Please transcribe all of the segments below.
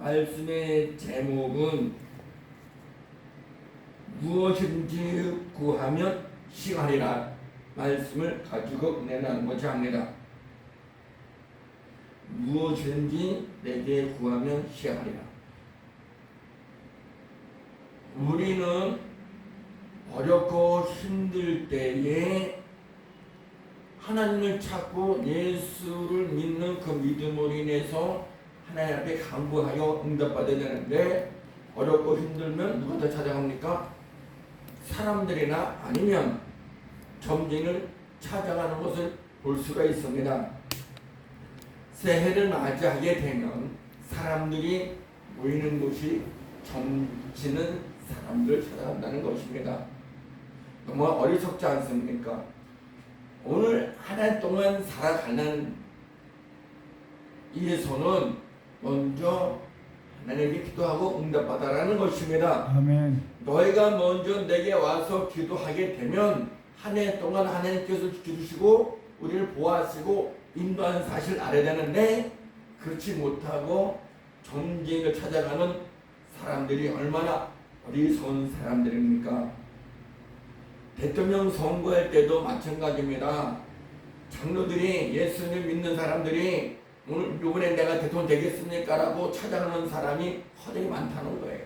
말씀의 제목은 무엇인지 구하면 시하리라 말씀을 가지고 은혜 나누고자 합니다. 무엇인지 내게 구하면 시하리라. 우리는 어렵고 힘들 때에 하나님을 찾고 예수를 믿는 그 믿음으로 인해서 하나님 앞에 간구하여 응답받아야 되는데, 어렵고 힘들면 누구한테 찾아갑니까? 사람들이나 아니면 점쟁이를 찾아가는 것을 볼 수가 있습니다. 새해를 맞이하게 되면 사람들이 모이는 곳이 점치는 사람들을 찾아간다는 것입니다. 너무 어리석지 않습니까? 오늘 한 해 동안 살아가는 이에서는 먼저 하나님께 기도하고 응답받아라는 것입니다. 아멘. 너희가 먼저 내게 와서 기도하게 되면 한 해 동안 하나님께서 지켜주시고 우리를 보호하시고 인도하는 사실을 알아야 되는데, 그렇지 못하고 점쟁이를 찾아가는 사람들이 얼마나 어리석은 사람들입니까? 대통령 선거할 때도 마찬가지입니다. 장로들이, 예수님 믿는 사람들이 오늘 이번에 내가 대통령 되겠습니까? 라고 찾아가는 사람이 허되게 많다는 거예요.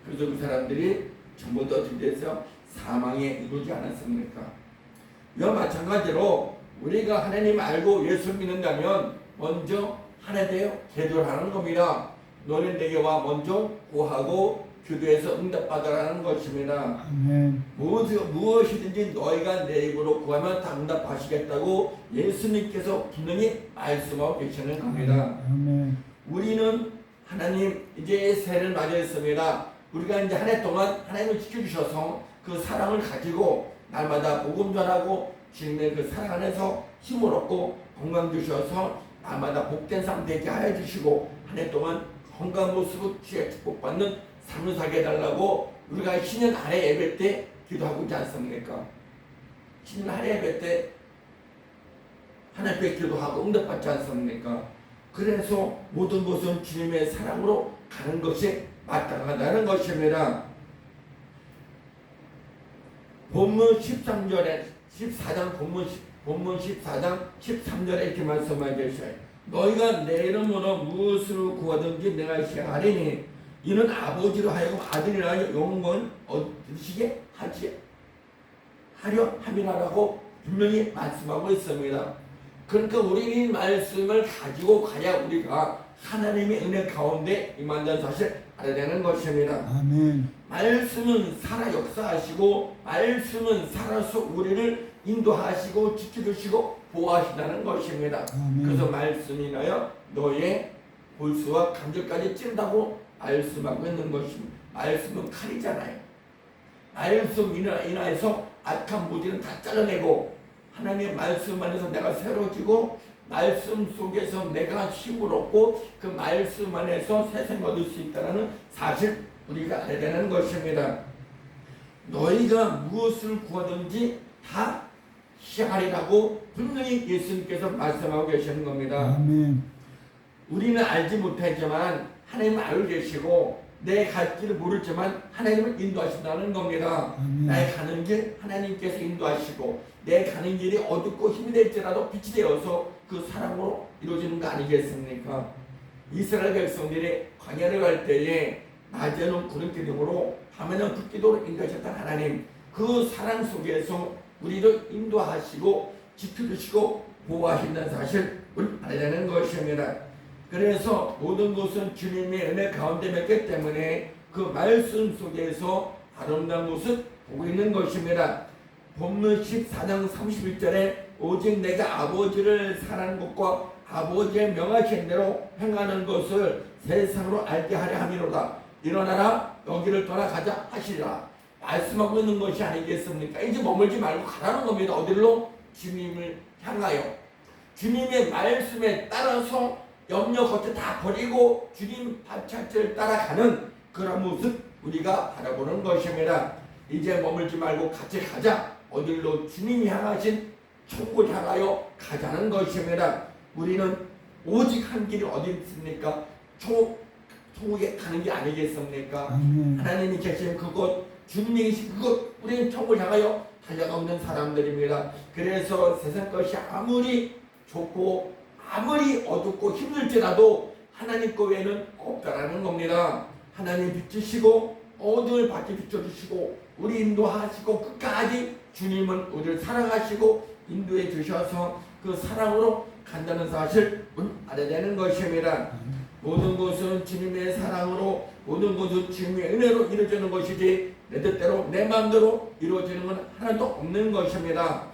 그래서 그 사람들이 전부 다 어디서 사망에 이르지 않았습니까? 이와 마찬가지로 우리가 하나님 알고 예수 믿는다면 먼저 하나 되어 기도를 하는 겁니다. 너는 내게 와 먼저 구하고 기도해서 응답받아라는 것입니다. 아멘. 무엇이든지 너희가 내 입으로 구하면 다 응답하시겠다고 예수님께서 분명히 말씀하고 계시는 겁니다. 아멘. 우리는 하나님 이제 새해를 맞이했습니다. 우리가 이제 한 해 동안 하나님을 지켜주셔서 그 사랑을 가지고 날마다 복음 전하고 주님의 그 사랑 안에서 힘을 얻고 건강 주셔서 날마다 복된 삶 되게 하여 주시고 한 해 동안 건강 모습을 취해 축복받는 삶을 살게 해달라고 우리가 신년 아래 예배 때 기도하고 있지 않습니까? 신년 아래 예배 때 하나님께 기도하고 응답받지 않습니까? 그래서 모든 것은 주님의 사랑으로 가는 것이 마땅하다는 것입니다. 본문 13절에 14장 본문 14장 13절에 이렇게 말씀하여 계셔요. 너희가 내 이름으로 무엇을 구하든지 내가 시하리니 이는 아버지로 하여금 아들이라 영원 얻으시게 하려 함이라고 분명히 말씀하고 있습니다. 그러니까 우리는 이 말씀을 가지고 가야 우리가 하나님의 은혜 가운데 임한다는 사실 알아야 되는 것입니다. 아멘. 말씀은 살아 역사하시고 말씀은 살아서 우리를 인도하시고 지켜주시고 보호하신다는 것입니다. 아멘. 그래서 말씀이 인하여 너의 골수와 감절까지 찐다고 말씀하고 있는 것입니다. 말씀은 칼이잖아요. 말씀 인하여서 악한 무지는 다 잘라내고 하나님의 말씀 안에서 내가 새로워지고 말씀 속에서 내가 힘을 얻고 그 말씀 안에서 세상을 얻을 수 있다는 사실 우리가 알아야 되는 것입니다. 너희가 무엇을 구하든지 다 시하리라고 분명히 예수님께서 말씀하고 계시는 겁니다. 아멘. 우리는 알지 못하지만 하나님은 알고 계시고 내 갈 길을 모르지만 하나님은 인도하신다는 겁니다. 아멘. 나의 가는 길 하나님께서 인도하시고 내 가는 길이 어둡고 힘이 될지라도 빛이 되어서 그 사랑으로 이루어지는 거 아니겠습니까? 이스라엘 백성들이 광야를 갈 때에 낮에는 구름 기둥으로 밤에는 불기둥으로 인도하셨던 하나님, 그 사랑 속에서 우리를 인도하시고 지켜주시고 보호하신다는 사실 우리 알아야 되는 것입니다. 그래서 모든 것은 주님의 은혜 가운데 맺기 때문에 그 말씀 속에서 아름다운 모습 보고 있는 것입니다. 본문 14장 31절에 오직 내가 아버지를 사랑하는 것과 아버지의 명하신 대로 행하는 것을 세상으로 알게 하려 함이로다. 일어나라 여기를 떠나가자 하시리라 말씀하고 있는 것이 아니겠습니까? 이제 머물지 말고 가라는 겁니다. 어디로? 주님을 향하여 주님의 말씀에 따라서 염려 걱정 다 버리고 주님 발자취를 따라가는 그런 모습 우리가 바라보는 것입니다. 이제 머물지 말고 같이 가자. 어디로? 주님이 향하신 천국을 향하여 가자는 것입니다. 우리는 오직 한 길이 어디 있습니까? 천국에 가는 게 아니겠습니까? 아멘. 하나님이 계신 그곳, 주님이 계신 그곳, 우리는 천국을 향하여 달려가는 사람들입니다. 그래서 세상 것이 아무리 좋고 아무리 어둡고 힘들지라도 하나님 거 외에는 없다라는 겁니다. 하나님 비추시고 어둠을 밝게 비춰주시고 우리 인도하시고 끝까지 주님은 우리를 사랑하시고 인도해 주셔서 그 사랑으로 간다는 사실 알아야 되는 것입니다. 모든 것은 주님의 사랑으로, 모든 것은 주님의 은혜로 이루어지는 것이지 내 뜻대로 내 마음대로 이루어지는 건 하나도 없는 것입니다.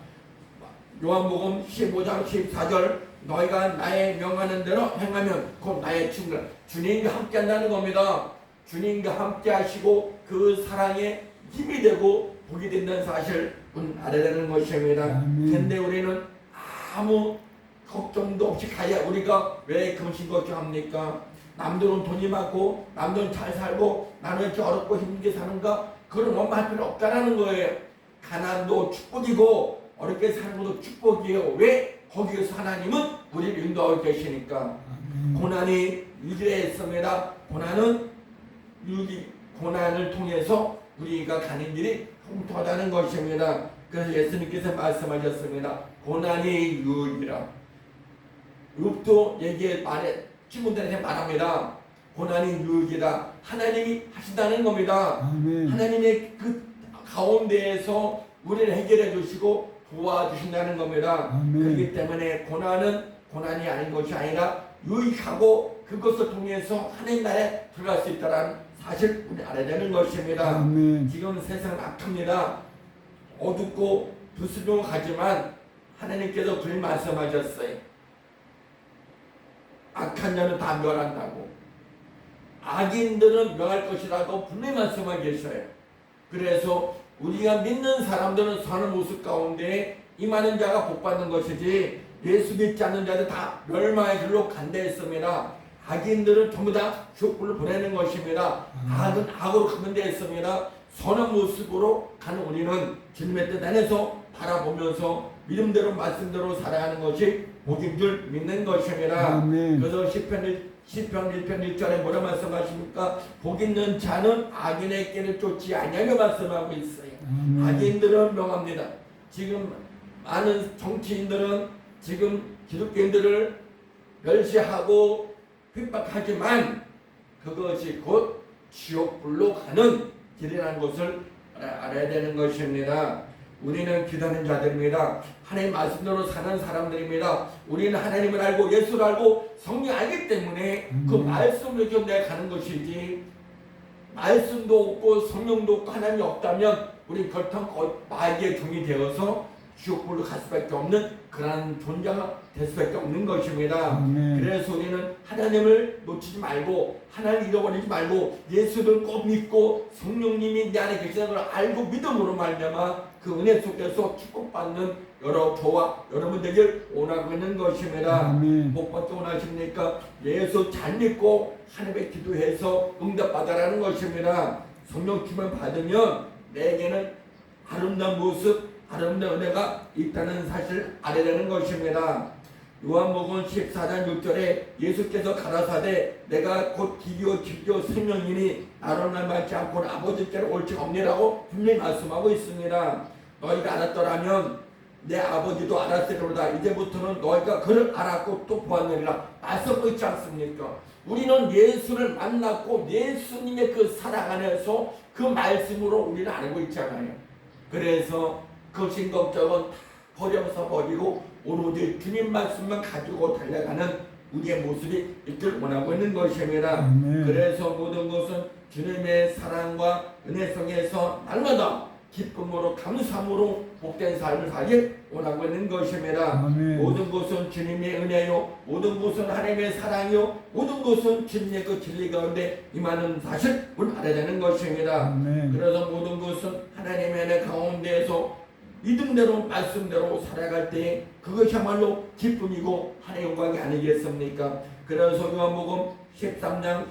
요한복음 15장 14절 너희가 나의 명하는 대로 행하면 곧 나의 친구라. 주님과 함께 한다는 겁니다. 주님과 함께 하시고 그 사랑에 힘이 되고 복이 된다는 사실 알아야 되는 것입니다. 그런데 우리는 아무 걱정도 없이 가야 우리가 왜 금신 걱정합니까? 남들은 돈이 많고 남들은 잘 살고 나는 이렇게 어렵고 힘들게 사는가? 그런 원망할 필요 없다는 거예요. 가난도 축복이고 어렵게 사는 것도 축복이에요. 왜? 거기에서 하나님은 우리를 인도하고 계시니까. 고난이 유지했습니다. 고난을 통해서 우리가 가는 길이 통통하다는 것입니다. 그래서 예수님께서 말씀하셨습니다. 고난이 유익이라. 욥도 친구들한테 말합니다. 고난이 유익이다. 하나님이 하신다는 겁니다. 아멘. 하나님의 그 가운데에서 우리를 해결해 주시고 도와주신다는 겁니다. 아멘. 그렇기 때문에 고난은 고난이 아닌 것이 아니라 유익하고 그것을 통해서 하나님 나라에 들어갈 수 있다는 사실 우리 알아야 되는 것입니다. 아멘. 지금 세상은 악합니다. 어둡고 불순종하지만 하나님께서 분명히 말씀하셨어요. 악한 자는 다 멸한다고. 악인들은 멸할 것이라고 분명히 말씀하고 계셔요. 그래서 우리가 믿는 사람들은 사는 모습 가운데 임하는 자가 복받는 것이지 예수 믿지 않는 자들 다 멸망의 길로 간다 했습니다. 악인들은 전부 다 지옥불을 보내는 것입니다. 악은 악으로 가는 데 있습니다. 선한 모습으로 가는 우리는 주님의 뜻 안에서 바라보면서 믿음대로 말씀대로 살아가는 것이 복인 줄 믿는 것입니다. 아멘. 그래서 시편 1편 1절에 뭐라 말씀하십니까? 복 있는 자는 악인의 길을 쫓지 아니하며 말씀하고 있어요. 악인들은 명합니다. 지금 많은 정치인들은 지금 기독교인들을 멸시하고 핍박하지만 그것이 곧 지옥불로 가는 길이라는 것을 알아야 되는 것입니다. 우리는 기도하는 자들입니다. 하나님 말씀대로 사는 사람들입니다. 우리는 하나님을 알고 예수를 알고 성령 알기 때문에 그 말씀을 이렇게 내가 가는 것이지 말씀도 없고 성령도 없고 하나님이 없다면 우리 그렇다면 마귀의 종이 되어서 지옥불로 갈 수밖에 없는 그러한 존재가 될 수밖에 없는 것입니다. 그래서 우리는 하나님을 놓치지 말고 하나님을 잃어버리지 말고 예수를 꼭 믿고 성령님이 내 안에 계시는 걸 알고 믿음으로 말미암아 그 은혜 속에서 축복받는 저와 여러분들에게 원하고 있는 것입니다. 복 받기 원하십니까? 예수 잘 믿고 하나님의 기도해서 응답받아라는 것입니다. 성령 기만 받으면 내게는 아름다운 모습 아름다운 은혜가 있다는 사실을 알아야 되는 것입니다. 요한복음 14장 6절에 예수께서 가라사대 내가 곧 길이요 생명이니 나로 말지 않고는 아버지께로 올 수 없니라고 분명히 말씀하고 있습니다. 너희가 알았더라면 내 아버지도 알았으리로다. 이제부터는 너희가 그를 알았고 또 보았느니라 말씀하고 있지 않습니까? 우리는 예수를 만났고 예수님의 그 사랑 안에서 그 말씀으로 우리는 알고 있잖아요. 그래서 걱정 걱정은 버려서 버리고 오로지 주님 말씀만 가지고 달려가는 우리의 모습이 있길 원하고 있는 것입니다. 그래서 모든 것은 주님의 사랑과 은혜 속에서 날마다 기쁨으로 감사함으로 복된 삶을 살길 원하고 있는 것입니다. 모든 것은 주님의 은혜요, 모든 것은 하나님의 사랑이요, 모든 것은 주님의 그 진리 가운데 임하는 사실 우리 알아야 되는 것입니다. 그래서 모든 것은 하나님의 은혜 가운데에서 믿음대로 말씀대로 살아갈 때 그것이야말로 기쁨이고 하나님의 영광이 아니겠습니까? 그래서 요한복음 13장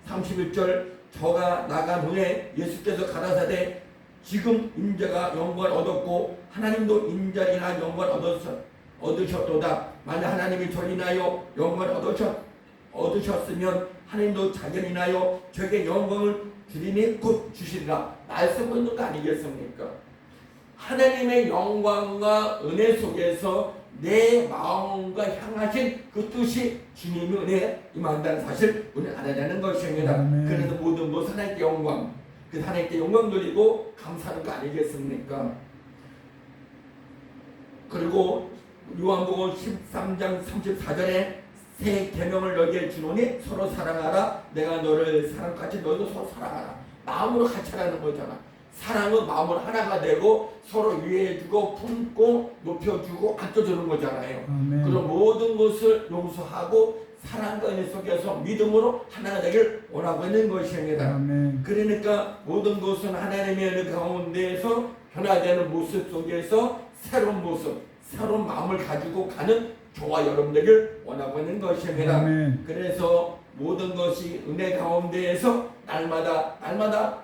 31절 저가 나간 후에 예수께서 가라사대 지금 인자가 영광을 얻었고 하나님도 인자이나 영광을 얻으셨도다. 만약 하나님이 저를 인하여 영광을 얻으셨으면 하나님도 자기를 인하여 저에게 영광을 주리니 곧 주시리라 말씀하고 있는 거 아니겠습니까? 하나님의 영광과 은혜 속에서 내 마음과 향하신 그 뜻이 주님의 은혜에 임한다는 사실 우리는 알아야 되는 것입니다. 그래서 모든 것은 하나님께 영광, 그 하나님께 영광 드리고 감사하는 거 아니겠습니까? 그리고 요한복음 13장 34절에 새 계명을 너희에게 주노니 서로 사랑하라. 내가 너를 사랑같이 너희도 서로 사랑하라. 마음으로 같이 하라는 거잖아. 사랑은 마음으로 하나가 되고 서로 위해주고 품고 높여주고 안겨주는 거잖아요. 그런 모든 것을 용서하고 사랑과 은혜 속에서 믿음으로 하나가 되길 원하고 있는 것입니다. 그러니까 모든 것은 하나님의 은혜 가운데에서 변화되는 모습 속에서 새로운 모습, 새로운 마음을 가지고 가는 저와 여러분들을 원하고 있는 것입니다. 그래서 모든 것이 은혜 가운데에서 날마다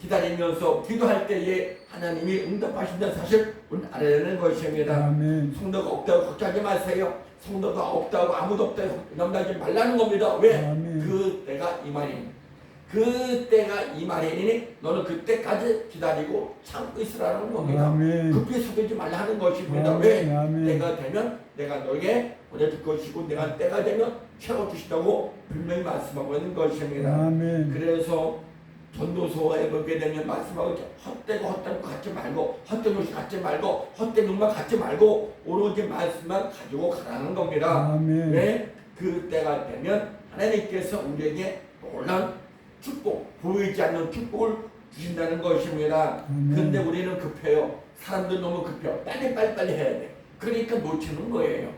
기다리면서 기도할 때에 하나님이 응답하신다는 사실 우리는 알아야 되는 것입니다. 성도가 없다고 걱정하지 마세요. 성도가 없다고 아무도 없다고 염려하지 말라는 겁니다. 왜? 그 때가 이 말이니. 그 때가 이 말이니 너는 그때까지 기다리고 참고 있으라는 겁니다. 급히 속이지 말라는 것입니다. 왜? 때가 되면 내가 너에게 보내줄 것이고 내가 때가 되면 채워주시다고 분명히 말씀하고 있는 것입니다. 그래서 전도서에 보게 되면 말씀하고 헛되고 헛된 것 갖지 말고 헛된 것이 갖지 말고 헛된 것만 갖지 말고 오로지 말씀만 가지고 가라는 겁니다. 왜? 그 때가 되면 하나님께서 우리에게 놀라운 축복, 보이지 않는 축복을 주신다는 것입니다. 그런데 우리는 급해요. 사람들 너무 급해요. 빨리 해야 돼. 그러니까 놓치는 거예요.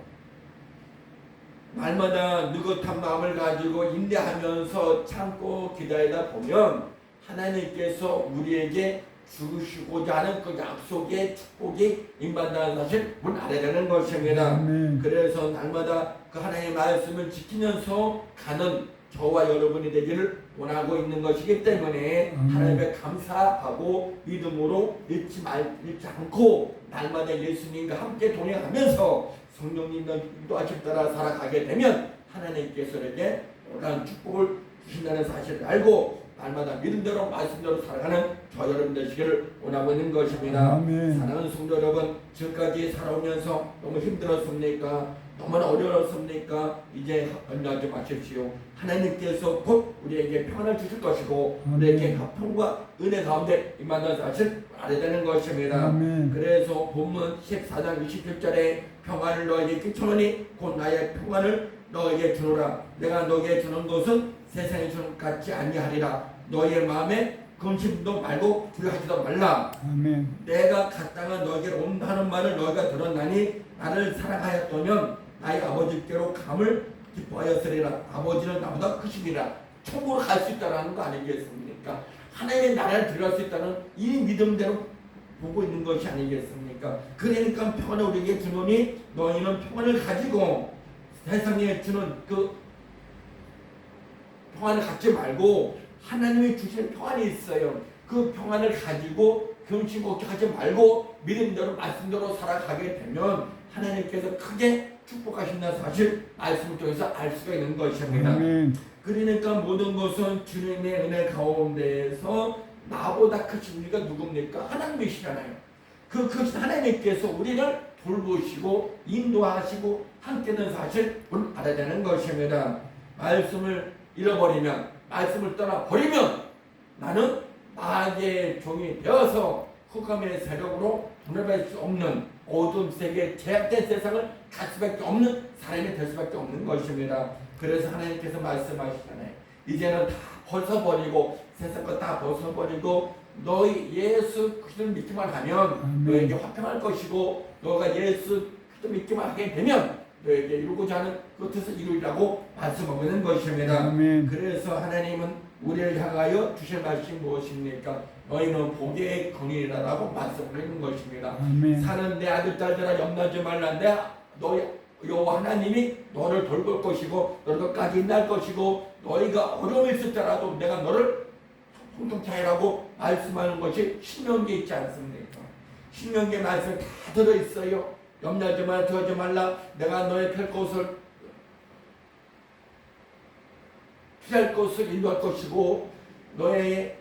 날마다 느긋한 마음을 가지고 인내하면서 참고 기다리다 보면 하나님께서 우리에게 주시고자 하는 그 약속의 축복이 임한다는 사실 우리는 알아야 되는 것입니다. 그래서 날마다 그 하나님의 말씀을 지키면서 가는 저와 여러분이 되기를 원하고 있는 것이기 때문에 하나님께 감사하고 믿음으로 잊지 않고 날마다 예수님과 함께 동행하면서 성령님과 인도하심 따라 살아가게 되면 하나님께서 이렇게 놀라운 축복을 주신다는 사실을 알고 날마다 믿음대로 말씀대로 살아가는 저 여러분 되시기를 원하고 있는 것입니다. 사랑하는 성도 여러분, 지금까지 살아오면서 너무 힘들었습니까? 너무나 어려웠습니까? 이제 염려하지 마십시오. 하나님께서 곧 우리에게 평안을 주실 것이고 우리에게 평과 은혜 가운데 임한다는 사실 알아야 되는 것입니다. 그래서 본문 14장 27절에 평안을 너에게 끼쳐노니 곧 나의 평안을 너에게 주노라. 내가 너에게 주는 것은 세상에 주는 것 같지 아니하리라. 너의 마음에 근심도 말고 두려워하지도 말라. 내가 갔다가 너에게 온다 하는 말을 너희가 들었나니 나를 사랑하였다면 나의 아버지께로 감을 기뻐하였으리라. 아버지는 나보다 크시니라. 천국으로 갈 수 있다는 거 아니겠습니까? 하나님의 나라를 들어갈 수 있다는 이 믿음대로 보고 있는 것이 아니겠습니까? 그러니까 평안을 우리에게 주노니 너희는 평안을 가지고 세상에 주는 그 평안을 갖지 말고 하나님이 주신 평안이 있어요. 그 평안을 가지고 근심 걱정하지 말고 믿음대로 말씀대로 살아가게 되면 하나님께서 크게 축복하신다는 사실 말씀을 통해서 알 수가 있는 것입니다. 그러니까 모든 것은 주님의 은혜 가운데에서 나보다 크신 우리가 누굽니까? 하나님이시잖아요. 그 크신 하나님께서 우리를 돌보시고 인도하시고 함께는 사실 우리는 알아야 되는 것입니다. 말씀을 잃어버리면 말씀을 떠나버리면 나는 마귀의 종이 되어서 흑암의 세력으로 분별할 수 없는 어두운 세계 제약된 세상을 갈 수밖에 없는 사람이 될 수밖에 없는 것입니다. 그래서 하나님께서 말씀하시잖아요. 이제는 다 벗어버리고 세상 것 다 벗어버리고 너희 예수 그리스도를 믿기만 하면 너에게 화평할 것이고 너가 예수 그리스도 믿기만 하게 되면 너에게 이루고자 하는 그 뜻을 이루리라고 말씀하고 있는 것입니다. 그래서 하나님은 우리를 향하여 주실 말씀이 무엇입니까? 너희는 복의 근이라고 말씀하고 있는 것입니다. 사는 내 아들 딸들아 염려하지 말란데 너희 여호와 하나님이 너를 돌볼 것이고 너를 끝까지 인도할 것이고 너희가 어려움이 있을 때라도 내가 너를 통통케 하라고 말씀하는 것이 신명기에 있지 않습니까? 신명기에 말씀이 다 들어있어요. 염려하지 말라 두려워하지 말라 내가 너의 펼 것을 피할 것을 인도할 것이고 너의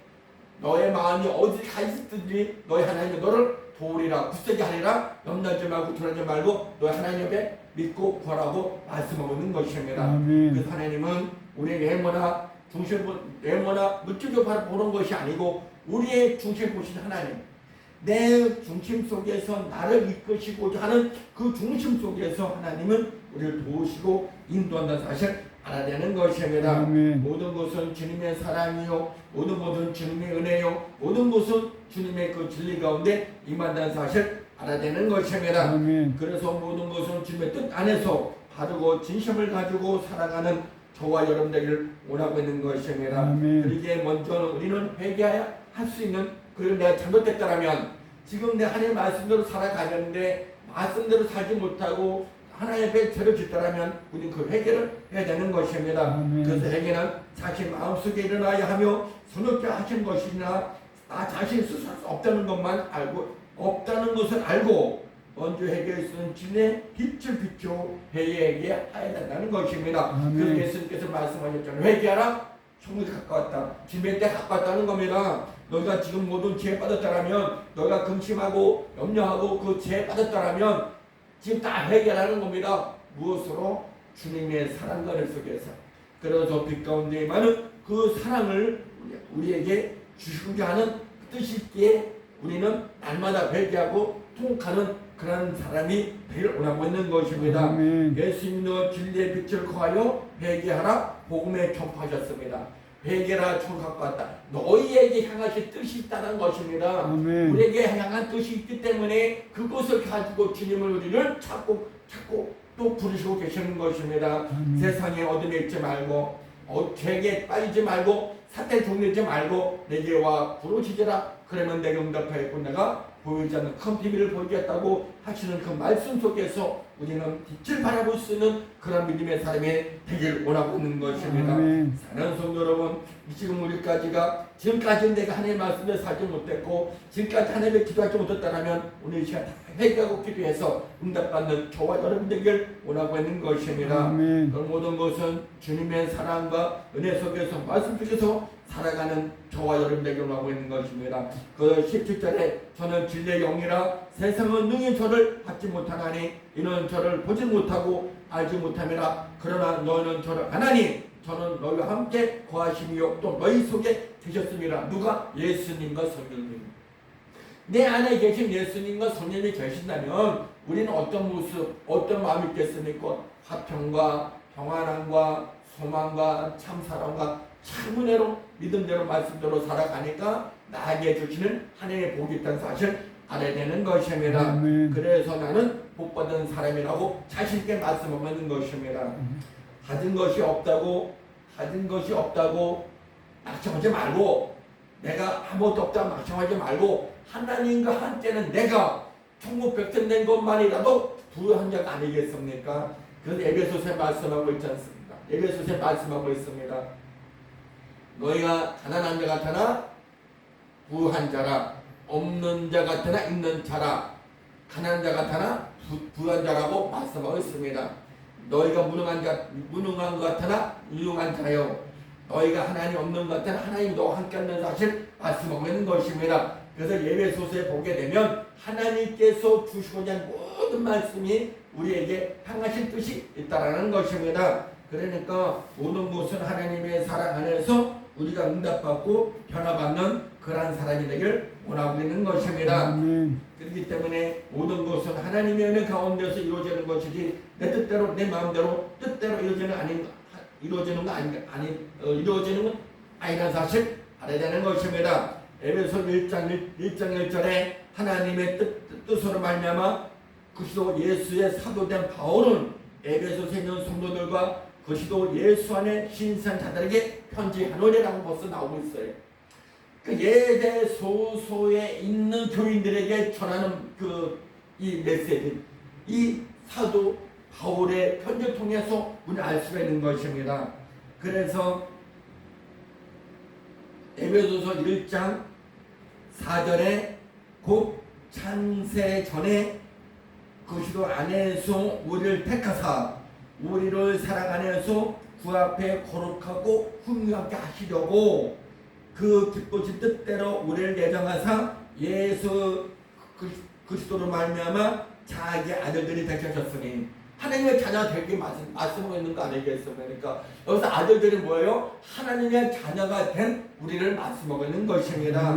마음이 어디 가 있든지 너의 하나님이 너를 도우리라 굳세게 하리라 염려하지 말고 두려워하지 말고 너의 하나님 앞에 믿고 구하라고 말씀하고 있는 것입니다. 아멘. 그래서 하나님은 우리의 외모나 물질을 보는 것이 아니고 우리의 중심 보신 하나님, 내 중심 속에서 나를 이끄시고자 하는 그 중심 속에서 하나님은 우리를 도우시고 인도한다는 사실 알아야 되는 것입니다. 아멘. 모든 것은 주님의 사랑이요, 모든 것은 주님의 은혜요, 모든 것은 주님의 그 진리 가운데 임한다는 사실 알아야 되는 것입니다. 아멘. 그래서 모든 것은 주님의 뜻 안에서 바르고 진심을 가지고 살아가는 저와 여러분 되기를 원하고 있는 것입니다. 아멘. 그러기에 먼저는 우리는 회개해야 할 수 있는, 그리고 내가 잘못됐다면 지금 내 하나님의 말씀대로 살아가는데 말씀대로 살지 못하고 하나님 앞에 죄를 짓더라면 우리는 그 회개를 해야 되는 것입니다. 아멘. 그래서 회개는 자신 마음속에 일어나야 하며 선없게 하신 것이나 나 자신 스스로 할 수 없다는 것만 알고 없다는 것을 알고 먼저 회개할 수 있는 진의 빛을 비추어 회개해야 된다는 것입니다. 아멘. 그래서 예수님께서 말씀하셨잖아요. 회개하라 천국이 가까웠다. 지면 때 가까웠다는 겁니다. 너희가 지금 모든 지혜 빠졌다라면 너희가 근심하고 염려하고 그 지혜 빠졌다라면 지금 다 회개하라는 겁니다. 무엇으로? 주님의 사랑과 을 속에서. 그래서 빛 가운데 많은 그 사랑을 우리에게 주시고자 하는 뜻이 있기에 우리는 날마다 회개하고 통하는 그런 사람이 되기를 원하고 있는 것입니다. 아멘. 예수님도 진리의 빛을 거하여 회개하라 복음에 전파하셨습니다. 회개라 천국 갖고 왔다. 너희에게 향하신 뜻이 있다는 것입니다. 아멘. 우리에게 향한 뜻이 있기 때문에 그것을 가지고 주님을 우리를 찾고 또 부르시고 계시는 것입니다. 아멘. 세상에 어둠에 있지 말고 죄에 빠지지 말고 사탄에 종되지 말고 내게 와 부르짖으라. 그러면 내가 응답하였고 내가 보이지 않는 큰 비밀을 보이겠다고 하시는 그 말씀 속에서 우리는 빛을 바라볼 수 있는 그런 믿음의 사람이 되길 원하고 있는 것입니다. 아멘. 사랑하는 성도 여러분, 지금 지금까지 내가 하나님의 말씀에 살지 못했고 지금까지 하나님의 기도하지 못했다면 오늘 이 시간 다 회개하고 기도해서 응답받는 저와 여러분 되길 원하고 있는 것입니다. 아멘. 그 모든 것은 주님의 사랑과 은혜 속에서 말씀 속에서 살아가는 저와 여러분 되길 원하고 있는 것입니다. 그 17절에 저는 진리의 영이라 세상은 능히 저를 받지 못하나니 이는 저를 보지 못하고 알지 못함이라. 그러나 너희는 저를 아나니 저는 너희와 함께 거하심이요 또 너희 속에 계셨습니다. 누가? 예수님과 성령님. 내 안에 계신 예수님과 성령님이 계신다면 우리는 어떤 모습, 어떤 마음이 있겠습니까? 화평과 평안함과 소망과 참사랑과 참 은혜로 믿음대로 말씀대로 살아가니까 나에게 주시는 하나님의 복이 있다는 사실 알아야 되는 것입니다. 아멘. 그래서 나는 복받은 사람이라고 자신있게 말씀하는 것입니다. 가진 것이 없다고 낙심하지 말고 내가 아무것도 없다고 낙심하지 말고 하나님과 함께는 내가 천국 백성 된 것만이라도 부유한 자가 아니겠습니까? 그래서 에베소서에 말씀하고 있지 않습니까? 에베소서에 말씀하고 있습니다. 너희가 가난한 자 같으나 부유한 자라, 없는 자 같으나 있는 자라, 가난한 자 같으나 부유한 자라고 말씀하고 있습니다. 너희가 무능한 것 같으나 유능한 자요, 너희가 하나님 없는 것 같으나 하나님 너와 함께 하는 사실 말씀하고 있는 것입니다. 그래서 에베소서에 보게 되면 하나님께서 주시고자 하는 모든 말씀이 우리에게 향하신 뜻이 있다라는 것입니다. 그러니까 모든 것은 하나님의 사랑 안에서 우리가 응답받고 변화받는 그러한 사람이 되길 원하고 있는 것입니다. 아멘. 그렇기 때문에 모든 것은 하나님의 은혜 가운데서 이루어지는 것이지 내 뜻대로 내 마음대로 뜻대로 이루어지는 건 아니라는 사실 알아야 되는 것입니다. 에베소 1장 1절에 하나님의 뜻으로 말미암아 그리스도 예수의 사도된 바울은 에베소에 있는 성도들과 그리스도 예수 안에 신선 자들에게 편지하노니라고 벌써 나오고 있어요. 그 에베소서에 있는 교인들에게 전하는 이 메시지, 이 사도 바울의 편지를 통해서 우리는 알 수가 있는 것입니다. 그래서 에베소서 1장 4절에 곧 창세 전에 그리스도 안에서 우리를 택하사 우리를 사랑 안에서 주 앞에 거룩하고 훈훈하게 하시려고 그 기쁘신 뜻대로 우리를 예정하사 예수 그리스도로 말미암아 자기 아들들이 되게 하셨으니 하나님의 자녀가 되기 말씀하고 있는 거 아니겠습니까? 그러니까 여기서 아들들이 뭐예요? 하나님의 자녀가 된 우리를 말씀하고 있는 것입니다.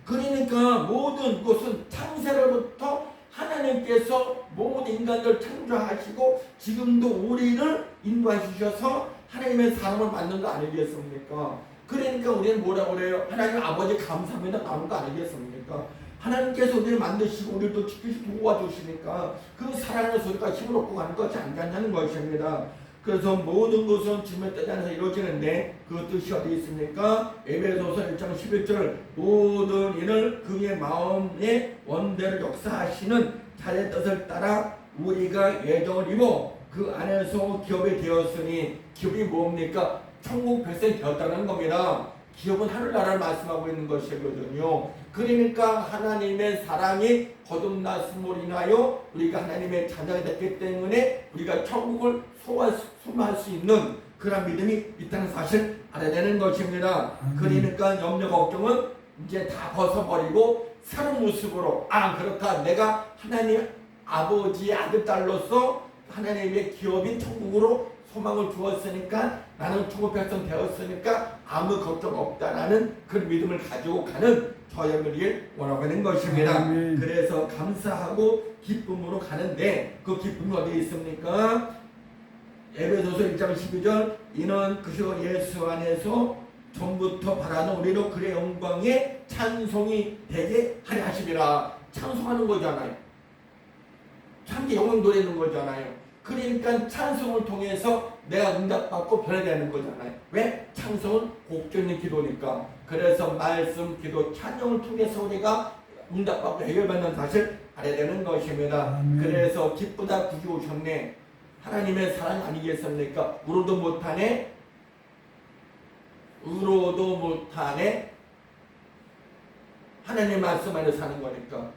그러니까 모든 것은 창세로부터 하나님께서 모든 인간들을 창조하시고 지금도 우리를 인도하셔서 하나님의 사람을 만든 거 아니겠습니까? 그러니까 우리는 뭐라고 그래요? 하나님 아버지 감사합니다 나오는 거 아니겠습니까? 하나님께서 우리를 만드시고 우리를 또 지키시고 도와주시니까 그 사랑의 소리가 힘을 얻고 가는 것이 아니냐는 것입니다. 그래서 모든 것은 주님의 뜻 안에서 이루어지는데 그 뜻이 어디 있습니까? 에베소서 1장 11절 모든 일을 그의 마음의 원대로 역사하시는 자의 뜻을 따라 우리가 예정을 입어 그 안에서 기업이 되었으니 기업이 뭡니까? 천국 백성이 되었다는 겁니다. 기업은 하늘나라를 말씀하고 있는 것이거든요. 그러니까 하나님의 사랑이 거듭났음으로 인하여 우리가 하나님의 자녀가 됐기 때문에 우리가 천국을 소망할 수 있는 그런 믿음이 있다는 사실 알아야 되는 것입니다. 그러니까 염려 걱정은 이제 다 벗어버리고 새로운 모습으로 그렇다 내가 하나님 아버지의 아들 딸로서 하나님의 기업인 천국으로 소망을 주었으니까 나는 천국 백성 되었으니까 아무 걱정 없다라는 그 믿음을 가지고 가는 저희들이 원하고 있는 것입니다. 그래서 감사하고 기쁨으로 가는데 그 기쁨이 어디 있습니까? 에베소서 1장 12절 이는 그리스도 예수 안에서 전부터 바라는 우리로 그의 영광에 찬송이 되게 하려 하심이라. 찬송하는 거잖아요. 참게 영광 노래는 거잖아요. 그러니까 찬송을 통해서 내가 응답받고 변화되는 거잖아요. 왜? 찬송은 곡조 있는 기도니까. 그래서 말씀, 기도, 찬양을 통해서 우리가 응답받고 해결받는 사실 알아야 되는 것입니다. 그래서 기쁘다 구주 오셨네. 하나님의 사랑 아니겠습니까? 울어도 못하네. 울어도 못하네. 하나님 말씀 안에 사는 거니까.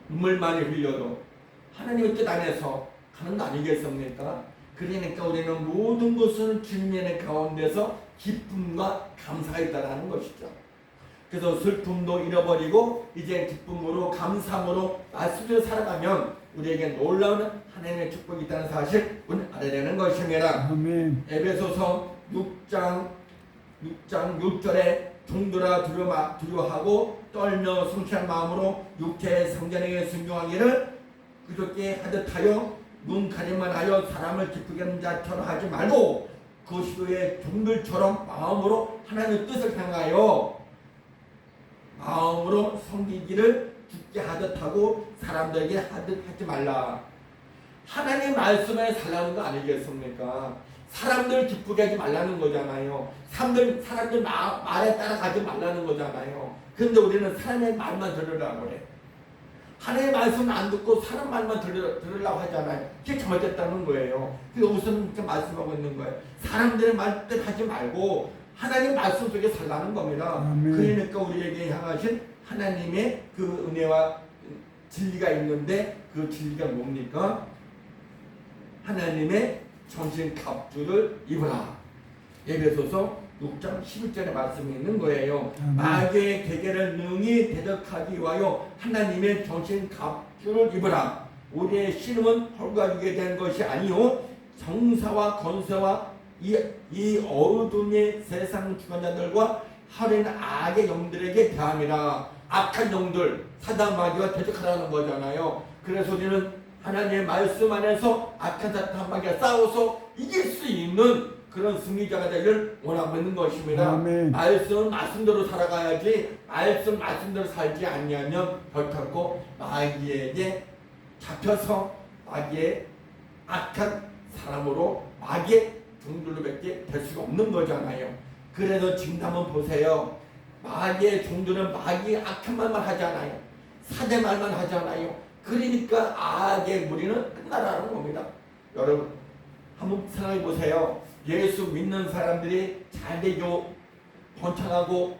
눈물 많이 흘려도 하나님의 뜻 안에서 가는 거 아니겠습니까? 그러니까 우리는 모든 것을 주님의 가운데서 기쁨과 감사가 있다는 것이죠. 그래서 슬픔도 잃어버리고 이제 기쁨으로 감사함으로 말씀대로 살아가면 우리에게 놀라운 하나님의 축복이 있다는 사실 우리는 알아야 되는 것입니다. 아멘. 에베소서 6장 6절에 종들아 두려워하고 떨며 성취한 마음으로 육체의 성전에게 순종하기를 그렇게 하듯 하여 눈 가림만 하여 사람을 기쁘게 하는 자처럼 하지 말고 그 시도의 종들처럼 마음으로 하나님의 뜻을 향하여 마음으로 섬기기를 굳게 하듯 하고 사람들에게 하듯 하지 말라. 하나님 말씀에 살라는 거 아니겠습니까? 사람들 기쁘게 하지 말라는 거잖아요. 사람들 말에 따라가지 말라는 거잖아요. 그런데 우리는 사람의 말만 들으라고 그래. 하나님의 말씀을 안 듣고 사람 말만 들으려고 하잖아요. 그게 잘못됐다는 거예요. 그게 우선 이렇게 말씀하고 있는 거예요. 사람들의 말들 하지 말고 하나님 말씀 속에 살라는 겁니다. 그러니까 우리에게 향하신 하나님의 그 은혜와 진리가 있는데 그 진리가 뭡니까? 하나님의 정신 갑주를 입으라. 에베소서 6장 11절의 말씀이 있는 거예요. 마귀의 계계를 능히 대적하기 위하여 하나님의 정신 갑주를 입으라. 우리의 신음은 헐과 육에 대한 것이 아니요 정사와 건세와 이 어두움의 세상 주관자들과 하루는 악의 영들에게 대함이라. 악한 영들 사단 마귀와 대적하라는 거잖아요. 그래서 우리는 하나님의 말씀 안에서 악한 사탄 마귀와 싸워서 이길 수 있는 그런 승리자가 되기를 원하고 있는 것입니다. 말씀대로 살아가야지 말씀대로 살지 않냐면 결코 마귀에게 잡혀서 마귀의 악한 사람으로 마귀의 종들로밖에 될 수가 없는 거잖아요. 그래서 지금 한번 보세요. 마귀의 종들은 마귀의 악한 말만 하잖아요. 사대 말만 하잖아요. 그러니까 악의 무리는 끝나라는 겁니다. 여러분 한번 생각해 보세요. 예수 믿는 사람들이 잘되고 번창하고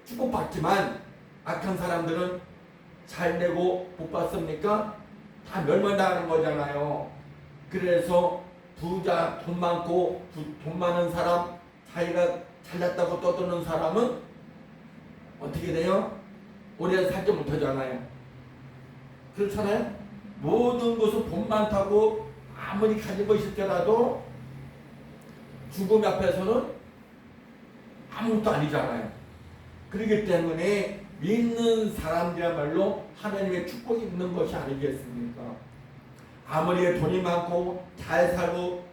축복받지만 악한 사람들은 잘되고 못 받습니까? 다 멸망당하는 거잖아요. 그래서 부자, 돈 많고 돈 많은 사람, 자기가 잘났다고 떠드는 사람은 어떻게 돼요? 오래 살지 못하잖아요. 그렇잖아요? 모든 것은 돈 많다고 아무리 가지고 있을때라도 죽음 앞에서는 아무것도 아니잖아요. 그렇기 때문에 믿는 사람들이야말로 하나님의 축복이 있는 것이 아니겠습니까? 아무리 돈이 많고 잘 살고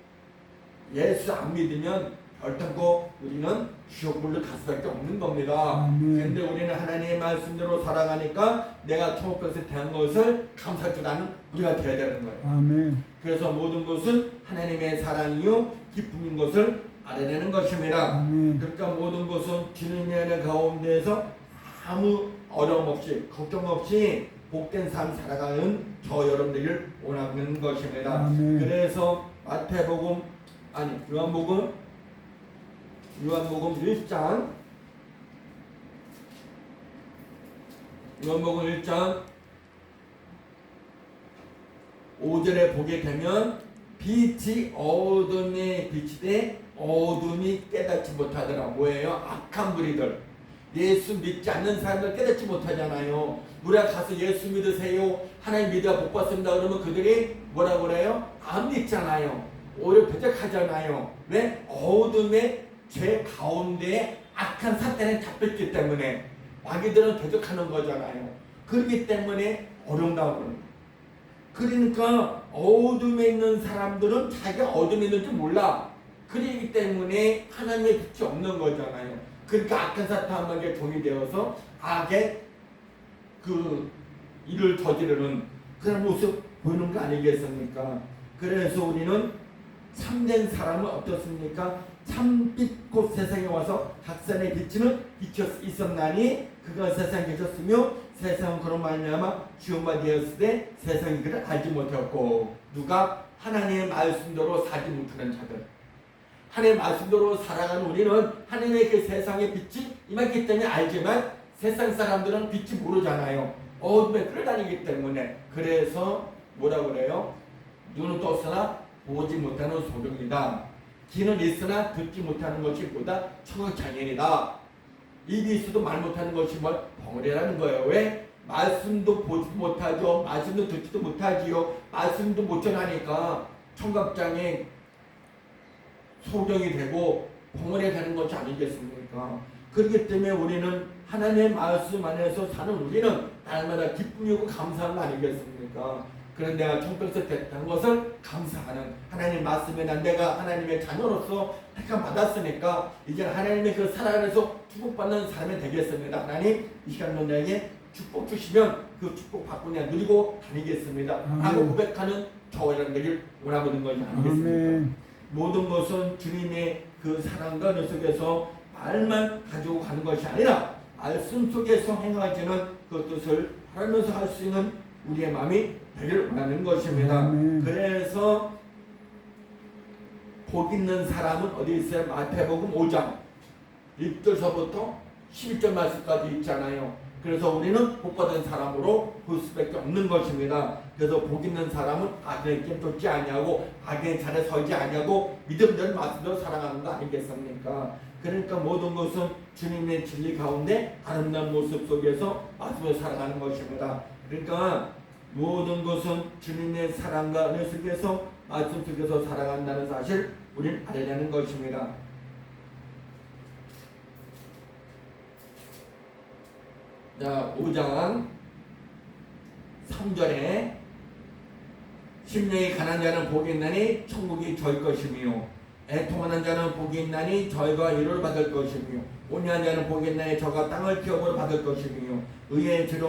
예수 안 믿으면 결단코 우리는 지옥불로 갈 수밖에 없는 겁니다. 그런데 우리는 하나님의 말씀대로 살아가니까 내가 천국에서 대한 것을 감사할 줄 아는 우리가 되어야 되는 거예요. 아멘. 그래서 모든 것은 하나님의 사랑이요 기쁨인 것을 알아내는 것입니다. 그러니까 모든 것은 주님의 은혜 가운데에서 아무 어려움 없이 걱정 없이 복된 삶 살아가는 저 여러분들을 원하는 것입니다. 그래서 요한복음 1장 5절에 보게 되면 빛이 어둠에 비치되 어둠이 깨닫지 못하더라. 뭐예요? 악한 무리들, 예수 믿지 않는 사람들 깨닫지 못하잖아요. 우리가 가서 예수 믿으세요, 하나님 믿어 복 받습니다 그러면 그들이 뭐라고 그래요? 안 믿잖아요. 오히려 배척하잖아요. 왜? 어둠의 죄 가운데 악한 사탄에 잡혔기 때문에 마귀들은 배척하는 거잖아요. 그렇기 때문에 어려운다고 그러는 거예요. 그러니까 어둠에 있는 사람들은 자기가 어둠에 있는지 몰라. 그렇기 때문에 하나님의 빛이 없는 거잖아요. 그러니까 악한 사탄에게 종이 되어서 악의 그 일을 저지르는 그런 모습 보이는 거 아니겠습니까? 그래서 우리는 참된 사람은 어떻습니까? 참빛 곧 세상에 와서 각산에 비치는 빛이 있었나니 그가 세상에 계셨으며 세상은 그런 말미암아 지음바 되었을 때 세상이 그를 알지 못했고 누가 하나님의 말씀대로 살지 못하는 자들, 하나님의 말씀대로 살아가는 우리는 하나님의 그 세상의 빛이 임했기 때문에 알지만 세상 사람들은 빛이 모르잖아요. 어둠에 끌어다니기 때문에. 그래서 뭐라고 그래요? 눈은 떴으나 보지 못하는 소경이다. 귀는 있으나 듣지 못하는 것이 보다 청각장애이다. 입이 있어도 말 못하는 것이 뭘 벙어리라는 거예요. 왜? 말씀도 보지 못하죠. 말씀도 듣지도 못하지요. 말씀도 못 전하니까 청각장애 소경이 되고 벙어리가 되는 것이 아니겠습니까? 그렇기 때문에 우리는 하나님의 말씀 안에서 사는 우리는 날마다 기쁨이고 감사한 거 아니겠습니까? 그런 내가 청평에서 됐다는 것을 감사하는 하나님 말씀에 난 내가 하나님의 자녀로서 택함 받았으니까 이제 하나님의 그 사랑 안에서 축복받는 사람이 되겠습니다. 하나님 이 시간도 내게 축복 주시면 그 축복 받고 내가 누리고 다니겠습니다. 하고 고백하는 저와 여러분들을 원하는 것이 아니겠습니까? 모든 것은 주님의 그 사랑과 은혜 속에서 말만 가지고 가는 것이 아니라 말씀 속에서 행하지는 그 뜻을 하면서 할 수 있는 우리의 마음이 되기를 원하는 것입니다. 그래서 복 있는 사람은 어디 있어요? 마태복음 5장 1절서부터 11절 말씀까지 있잖아요. 그래서 우리는 복받은 사람으로 볼 수밖에 없는 것입니다. 그래서 복 있는 사람은 악에게 쫓지 아니하고 악의 자리에 서지 아니하고 믿음대로 말씀대로 살아가는 거 아니겠습니까? 그러니까 모든 것은 주님의 진리 가운데 아름다운 모습 속에서 말씀을 살아가는 것입니다. 그러니까 모든 것은 주님의 사랑과 은혜 속에서 말씀 속에서 살아간다는 사실 우리는 알아내는 것입니다. 자, 5장 3절에 심령이 가난한 자는 복이 있나니 천국이 저희 것이며 애통하는 자는 복이 있나니 저희가 위로를 받을 것이며 온유한 자는 복이 있나니 저가 땅을 기업으로 받을 것이며 의에 주려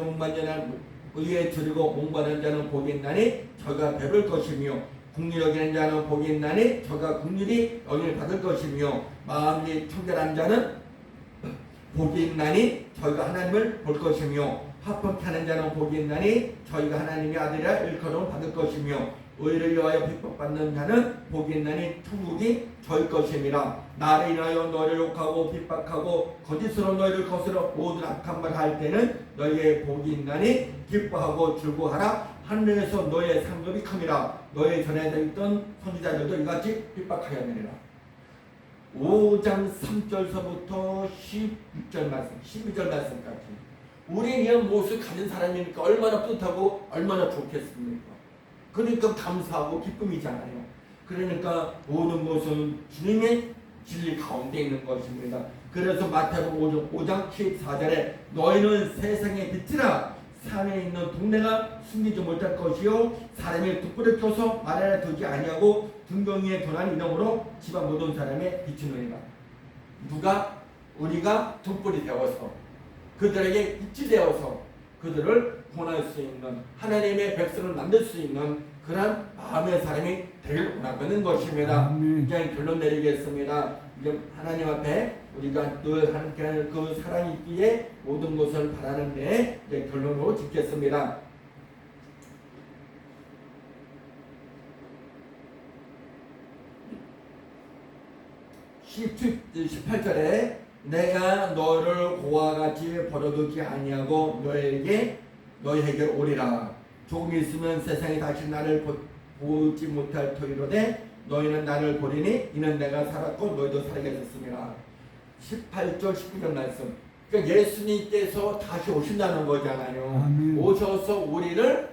의에 주리고 목마른 자는 복이 있나니 저가 배부를 것이며 국리 여기는 자는 복이 있나니 저가 국리리 여기를 받을 것이며 마음이 청결한 자는 복이 있나니 저희가 하나님을 볼 것이며 화평케 하는 자는 복이 있나니 저희가 하나님의 아들이라 일컬음을 받을 것이며 의를 위하여 핍박받는 자는 복이 있나니 천국이 저희 것입니다. 나를 인하여 너를 욕하고 핍박하고 거짓으로 너희를 거스러 모든 악한 말 할 때는 너희의 복이 있나니 기뻐하고 즐거워하라. 하늘에서 너의 상급이 큼이라. 너의 전에 있던 선지자들도 이같이 핍박하였느니라. 5장 3절서부터 16절 말씀, 12절 말씀까지 우리는 이런 모습을 가진 사람이니까 얼마나 뿌듯하고 얼마나 좋겠습니까? 그러니까 감사하고 기쁨이잖아요. 그러니까 모든 것은 주님의 진리 가운데 있는 것입니다. 그래서 마태복음 5장 14절에 너희는 세상의 빛이라. 산에 있는 동네가 숨기지 못할 것이요 사람의 돛불을 켜서 말하나 두지 아니하고 등경위에 도난 이름으로 집안 모든 사람의 비추느니라. 누가? 우리가 돛불이 되어서 그들에게 빛이 되어서 그들을 구원할 수 있는 하나님의 백성을 만들 수 있는 그런 마음의 사람이 되길 원하는 것입니다. 이제 결론 내리겠습니다. 이제 하나님 앞에 우리가 늘 함께하는 그 사랑이 있기에 모든 것을 바라는데 이제 결론으로 짓겠습니다. 18절에 내가 너를 고와 같이 버려두지 아니하고 너희에게 오리라. 조금 있으면 세상이 다시 나를 보지 못할 터이로되 너희는 나를 보리니 이는 내가 살았고 너희도 살아계셨습니다. 18절 19절 말씀. 그러니까 예수님께서 다시 오신다는 거잖아요. 아멘. 오셔서 우리를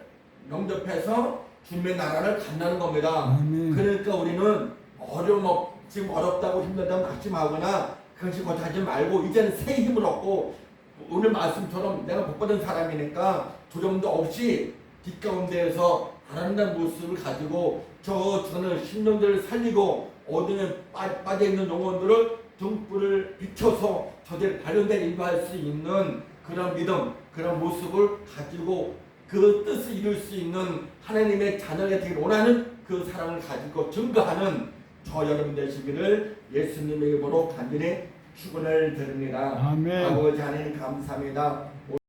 영접해서 주님의 나라를 간다는 겁니다. 아멘. 그러니까 우리는 지금 어렵다고 힘들다고 낙심하거나 그것이 하지 말고 이제는 새 힘을 얻고 오늘 말씀처럼 내가 복받은 사람이니까 조정도 없이 뒷가운데에서 아름다운 모습을 가지고 저는 신령들을 살리고 어둠에 빠져있는 영혼들을 등불을 비춰서 저들 발견된 일부할 수 있는 그런 믿음, 그런 모습을 가지고 그 뜻을 이룰 수 있는 하나님의 자녀가 되길 원하는 그 사랑을 가지고 증거하는 저 여러분 되시기를 예수님의 이름으로 간절히 축원을 드립니다. 아멘. 아버지 하나님 감사합니다.